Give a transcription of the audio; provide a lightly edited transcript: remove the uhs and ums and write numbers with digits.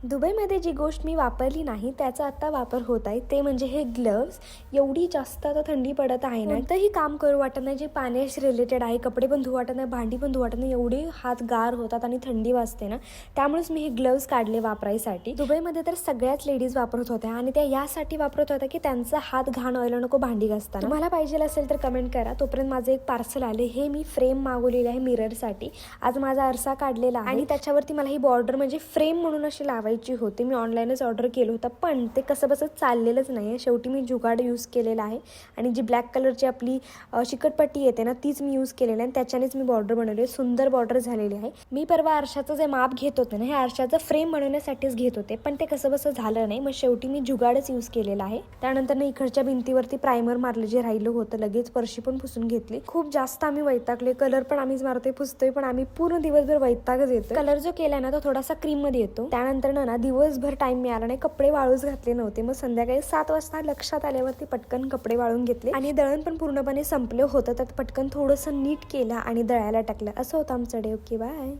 दुबईमध्ये जी गोष्ट मी वापरली नाही त्याचा आता वापर होत आहे ते म्हणजे हे ग्लव्स. एवढी जास्त आता थंडी पडत आहे ना, कोणतंही काम करू वाटत नाही जे पाण्याशी रिलेटेड आहे. कपडे पण धुवू वाटत नाही, भांडी पण धुवू वाटत नाही, एवढे हात गार होतात आणि थंडी वाजते ना. त्यामुळेच मी हे ग्लव्स काढले वापरायसाठी. दुबईमध्ये तर सगळ्याच लेडीज वापरत होत्या आणि त्या यासाठी वापरत होत्या की त्यांचा हात घाण व्हायला नको भांडी घासताना. तुम्हाला पाहिजे असेल तर कमेंट करा. तोपर्यंत माझं एक पार्सल आले. हे मी फ्रेम मागवलेले आहे मिररसाठी. आज माझा आरसा काढलेला आहे आणि त्याच्यावरती मला ही बॉर्डर म्हणजे फ्रेम म्हणून अशी लावायची होती. मी ऑनलाईनच ऑर्डर केलं होतं पण ते कसं बसं चाललेलंच नाही आहे. शेवटी मी जुगाड यूज केलेला आहे आणि जी ब्लॅक कलरची आपली चिकटपट्टी येते ना तीच मी यूज केलेली आहे आणि त्याच्यानेच मी बॉर्डर बनवली आहे. सुंदर बॉर्डर झालेली आहे. मी परवा आरशाचं जे माप घेत होते ना हे आरशाचं फ्रेम बनवण्यासाठीच घेत होते पण ते कसं बसं झालं नाही. मग शेवटी मी जुगाडच यूज केलेला आहे. त्यानंतर ना इकडच्या भिंतीवरती प्रायमर मारलं जे राहिलं होतं. लगेच फरशी पण पुसून घेतली. खूप जास्त आम्ही वैतागले. कलर पण आम्हीच मारतोय पुसतोय पण आम्ही पूर्ण दिवसभर वैतागच येतो. कलर जो केला ना तो थोडासा क्रीम मध्ये येतो. त्यानंतर ना दिवसभर टाइम मिळाला नाही. कपडे वाळूच घातले नव्हते. मग संध्याकाळी 7 वाजता लक्षात आल्यावरती पटकन कपडे वाळून घेतले आणि दळण पण पूर्णपणे संपलं होतं. त्यात पटकन थोडंसं नीट केलं आणि दळायला टाकलं. असं होतं आमचं डे. Okay bye.